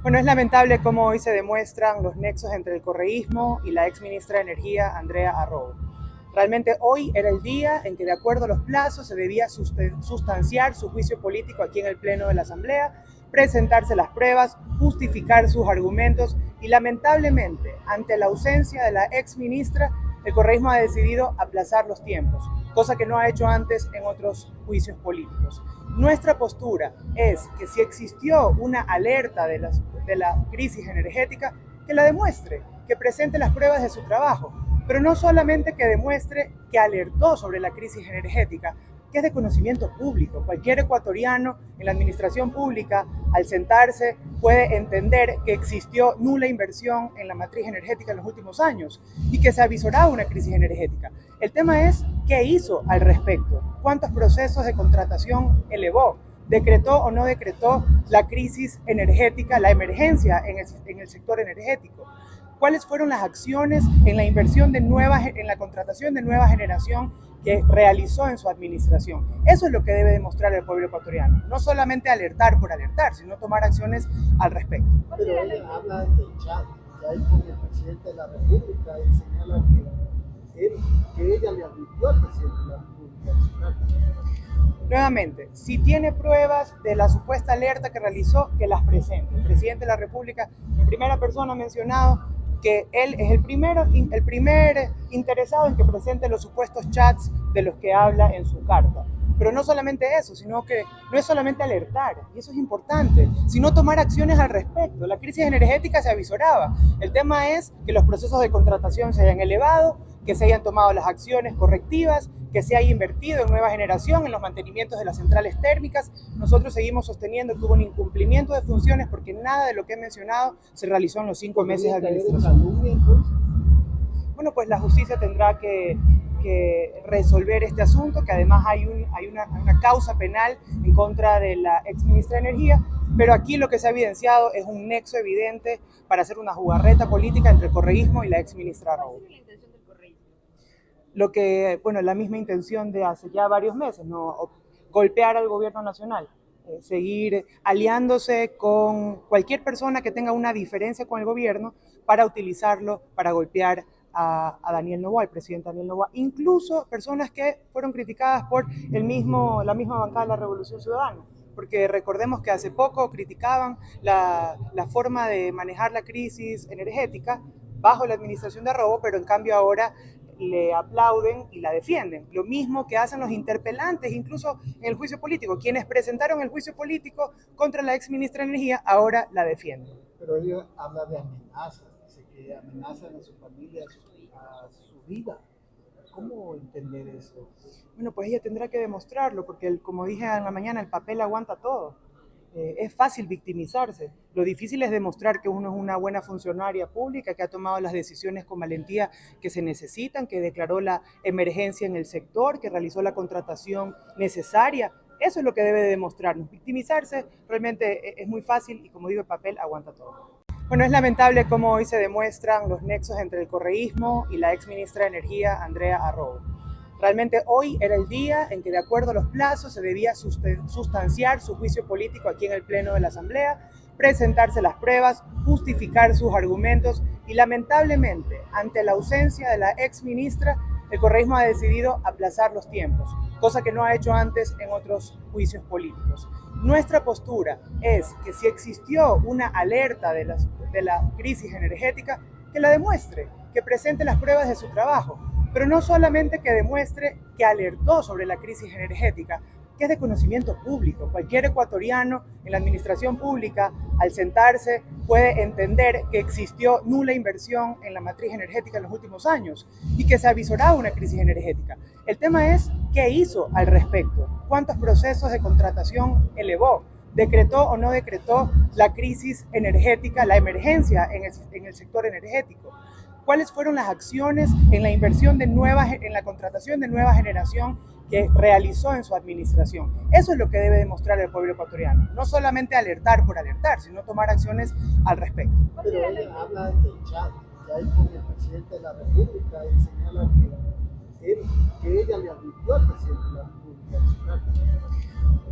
Bueno, es lamentable cómo hoy se demuestran los nexos entre el correísmo y la ex ministra de Energía, Andrea Arrobo. Realmente hoy era el día en que, de acuerdo a los plazos, se debía sustanciar su juicio político aquí en el Pleno de la Asamblea, presentarse las pruebas, justificar sus argumentos y, lamentablemente, ante la ausencia de la ex ministra, el correísmo ha decidido aplazar los tiempos, cosa que no ha hecho antes en otros juicios políticos. Nuestra postura es que si existió una alerta de la crisis energética, que la demuestre, que presente las pruebas de su trabajo, pero no solamente que demuestre que alertó sobre la crisis energética, que es de conocimiento público. Cualquier ecuatoriano en la administración pública, al sentarse, puede entender que existió nula inversión en la matriz energética en los últimos años y que se avisoraba una crisis energética. El tema es qué hizo al respecto, cuántos procesos de contratación elevó, decretó o no decretó la crisis energética, la emergencia en el sector energético. ¿Cuáles fueron las acciones en la inversión en la contratación de nueva generación que realizó en su administración? Eso es lo que debe demostrar el pueblo ecuatoriano. No solamente alertar por alertar, sino tomar acciones al respecto. Pero ella habla del chat, que hay con el presidente de la República y señala que ella le advirtió al presidente de la República en su carta. Nuevamente, si tiene pruebas de la supuesta alerta que realizó, que las presente. El presidente de la República, en primera persona, ha mencionado que él es el primer interesado en que presente los supuestos chats de los que habla en su carta. Pero no solamente eso, sino que no es solamente alertar, y eso es importante, sino tomar acciones al respecto. La crisis energética se avisoraba. El tema es que los procesos de contratación se hayan elevado, que se hayan tomado las acciones correctivas, que se haya invertido en nueva generación, en los mantenimientos de las centrales térmicas. Nosotros seguimos sosteniendo que hubo un incumplimiento de funciones porque nada de lo que he mencionado se realizó en los 5 meses de administración. Bueno, pues la justicia tendrá que resolver este asunto, que además hay una causa penal en contra de la ex ministra de Energía, pero aquí lo que se ha evidenciado es un nexo evidente para hacer una jugarreta política entre el correísmo y la ex ministra Arrobo. La misma intención de hace ya varios meses, ¿no? Golpear al gobierno nacional, seguir aliándose con cualquier persona que tenga una diferencia con el gobierno para utilizarlo para golpear a Daniel Noboa, al presidente Daniel Noboa, incluso personas que fueron criticadas por la misma bancada de la Revolución Ciudadana, porque recordemos que hace poco criticaban la forma de manejar la crisis energética bajo la administración de Arrobo, pero en cambio ahora le aplauden y la defienden. Lo mismo que hacen los interpelantes, incluso en el juicio político. Quienes presentaron el juicio político contra la ex ministra de Energía ahora la defienden. Pero ella habla de amenazas, dice que amenazan a su familia, a su vida. ¿Cómo entender eso? Bueno, pues ella tendrá que demostrarlo, porque como dije en la mañana, el papel aguanta todo. Es fácil victimizarse. Lo difícil es demostrar que uno es una buena funcionaria pública, que ha tomado las decisiones con valentía que se necesitan, que declaró la emergencia en el sector, que realizó la contratación necesaria. Eso es lo que debe demostrarnos. Victimizarse realmente es muy fácil y, como digo, el papel aguanta todo. Bueno, es lamentable cómo hoy se demuestran los nexos entre el correísmo y la ex ministra de Energía, Andrea Arrobo. Realmente hoy era el día en que, de acuerdo a los plazos, se debía sustanciar su juicio político aquí en el Pleno de la Asamblea, presentarse las pruebas, justificar sus argumentos y, lamentablemente, ante la ausencia de la ex ministra, el correísmo ha decidido aplazar los tiempos, cosa que no ha hecho antes en otros juicios políticos. Nuestra postura es que si existió una alerta de la crisis energética, que la demuestre, que presente las pruebas de su trabajo, pero no solamente que demuestre que alertó sobre la crisis energética, que es de conocimiento público. Cualquier ecuatoriano en la administración pública, al sentarse, puede entender que existió nula inversión en la matriz energética en los últimos años y que se avisoraba una crisis energética. El tema es qué hizo al respecto, cuántos procesos de contratación elevó, decretó o no decretó la crisis energética, la emergencia en el sector energético. ¿Cuáles fueron las acciones en la inversión en la contratación de nueva generación que realizó en su administración? Eso es lo que debe demostrar el pueblo ecuatoriano. No solamente alertar por alertar, sino tomar acciones al respecto. Pero ella habla del chat que hay con el presidente de la República y señala él, que ella le advirtió al presidente de la República de su carta.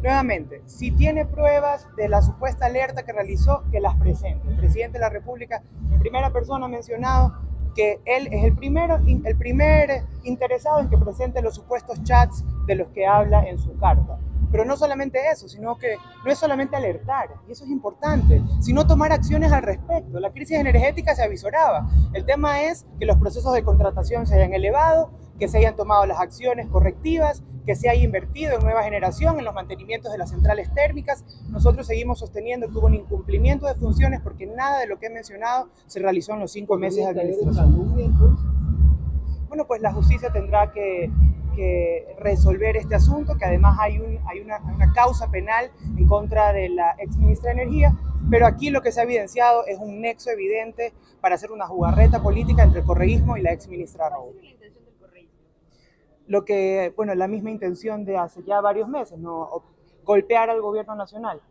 Nuevamente, si tiene pruebas de la supuesta alerta que realizó, que las presente. El presidente de la República, en primera persona, ha mencionado que él es el primer interesado en que presente los supuestos chats de los que habla en su carta. Pero no solamente eso, sino que no es solamente alertar, y eso es importante, sino tomar acciones al respecto. La crisis energética se avisoraba. El tema es que los procesos de contratación se hayan elevado, que se hayan tomado las acciones correctivas, que se haya invertido en nueva generación, en los mantenimientos de las centrales térmicas. Nosotros seguimos sosteniendo que hubo un incumplimiento de funciones porque nada de lo que he mencionado se realizó en los 5 meses de administración. Bueno, pues la justicia tendrá que resolver este asunto, que además hay una causa penal en contra de la exministra de Energía, pero aquí lo que se ha evidenciado es un nexo evidente para hacer una jugarreta política entre el correísmo y la exministra Arrobo. La misma intención de hace ya varios meses, ¿no? Golpear al gobierno nacional,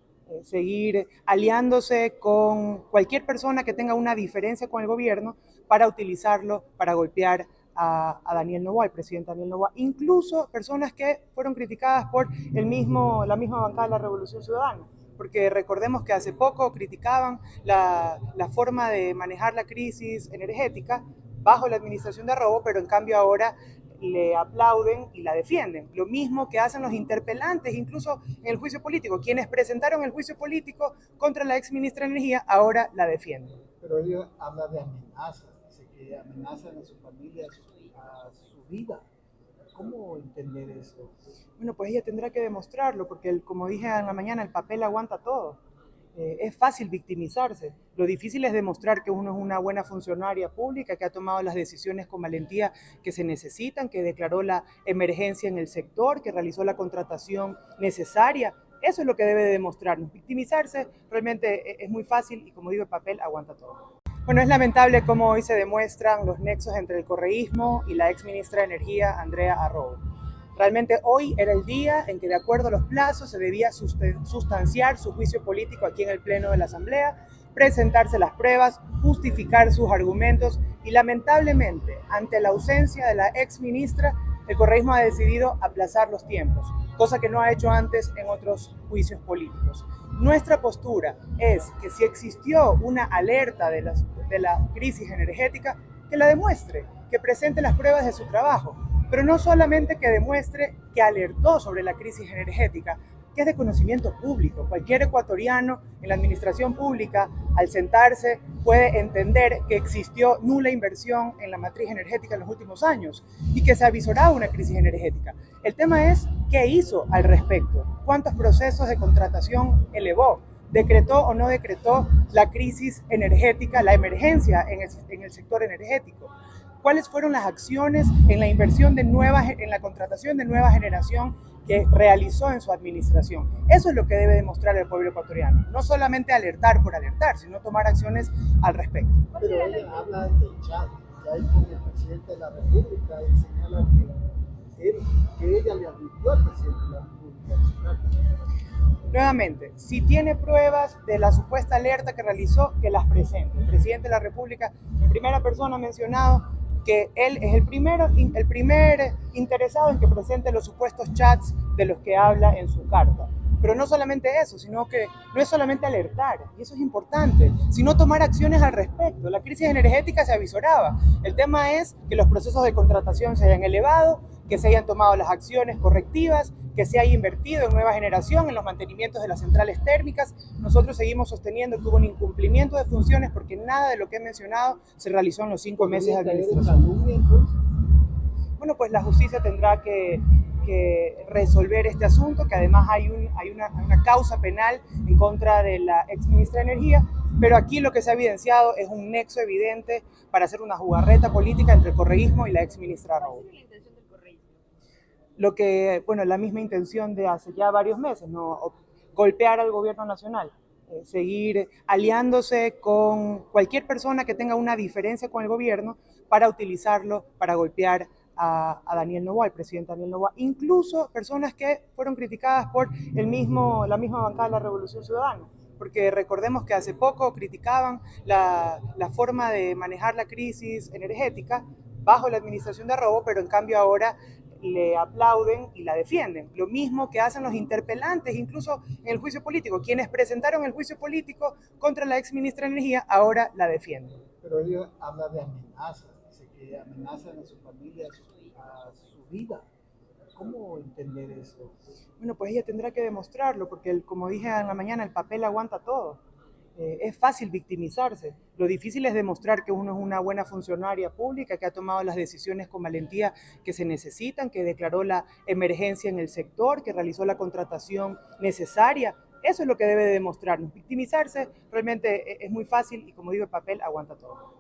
seguir aliándose con cualquier persona que tenga una diferencia con el gobierno para utilizarlo para golpear a Daniel Noboa, al presidente Daniel Noboa, incluso personas que fueron criticadas por la misma bancada de la Revolución Ciudadana, porque recordemos que hace poco criticaban la forma de manejar la crisis energética bajo la administración de Arrobo, pero en cambio ahora le aplauden y la defienden. Lo mismo que hacen los interpelantes, incluso en el juicio político. Quienes presentaron el juicio político contra la exministra de Energía ahora la defienden. Pero ella habla de amenazas, dice que amenazan a su familia, a su vida. ¿Cómo entender eso? Bueno, pues ella tendrá que demostrarlo, porque como dije en la mañana, el papel aguanta todo. Es fácil victimizarse. Lo difícil es demostrar que uno es una buena funcionaria pública, que ha tomado las decisiones con valentía que se necesitan, que declaró la emergencia en el sector, que realizó la contratación necesaria. Eso es lo que debe de demostrarnos. Victimizarse realmente es muy fácil y, como digo, el papel aguanta todo. Bueno, es lamentable cómo hoy se demuestran los nexos entre el correísmo y la exministra de Energía, Andrea Arrobo. Realmente hoy era el día en que, de acuerdo a los plazos, se debía sustanciar su juicio político aquí en el Pleno de la Asamblea, presentarse las pruebas, justificar sus argumentos y, lamentablemente, ante la ausencia de la exministra, el correísmo ha decidido aplazar los tiempos, cosa que no ha hecho antes en otros juicios políticos. Nuestra postura es que si existió una alerta de la crisis energética, que la demuestre, que presente las pruebas de su trabajo. Pero no solamente que demuestre que alertó sobre la crisis energética, que es de conocimiento público. Cualquier ecuatoriano en la administración pública, al sentarse, puede entender que existió nula inversión en la matriz energética en los últimos años y que se avisoraba una crisis energética. El tema es qué hizo al respecto, cuántos procesos de contratación elevó, decretó o no decretó la crisis energética, la emergencia en el sector energético. ¿Cuáles fueron las acciones en la inversión en la contratación de nueva generación que realizó en su administración? Eso es lo que debe demostrar el pueblo ecuatoriano. No solamente alertar por alertar, sino tomar acciones al respecto. Pero ella habla del chat que hay con el presidente de la República y señala que ella le advirtió al presidente de la República de su carta. Nuevamente, si tiene pruebas de la supuesta alerta que realizó, que las presente. El presidente de la República, en primera persona, ha mencionado que él es el primer interesado en que presente los supuestos chats de los que habla en su carta. Pero no solamente eso, sino que no es solamente alertar, y eso es importante, sino tomar acciones al respecto. La crisis energética se avisoraba. El tema es que los procesos de contratación se hayan elevado, que se hayan tomado las acciones correctivas, que se haya invertido en nueva generación, en los mantenimientos de las centrales térmicas. Nosotros seguimos sosteniendo que hubo un incumplimiento de funciones porque nada de lo que he mencionado se realizó en los 5 meses de administración. Bueno, pues la justicia tendrá que resolver este asunto, que además hay una causa penal en contra de la exministra de Energía, pero aquí lo que se ha evidenciado es un nexo evidente para hacer una jugarreta política entre el correísmo y la exministra Arrobo. La misma intención de hace ya varios meses, ¿no? Golpear al gobierno nacional, seguir aliándose con cualquier persona que tenga una diferencia con el gobierno para utilizarlo para golpear a Daniel Noboa, al presidente Daniel Noboa, incluso personas que fueron criticadas por la misma bancada de la Revolución Ciudadana, porque recordemos que hace poco criticaban la forma de manejar la crisis energética bajo la administración de Arrobo, pero en cambio ahora le aplauden y la defienden. Lo mismo que hacen los interpelantes, incluso en el juicio político. Quienes presentaron el juicio político contra la ex ministra de Energía ahora la defienden. Pero ella habla de amenazas, dice que amenazan a su familia, a su vida. ¿Cómo entender eso? Bueno, pues ella tendrá que demostrarlo, porque como dije en la mañana, el papel aguanta todo. Es fácil victimizarse. Lo difícil es demostrar que uno es una buena funcionaria pública, que ha tomado las decisiones con valentía que se necesitan, que declaró la emergencia en el sector, que realizó la contratación necesaria. Eso es lo que debe demostrarnos. Victimizarse realmente es muy fácil y, como digo, el papel aguanta todo.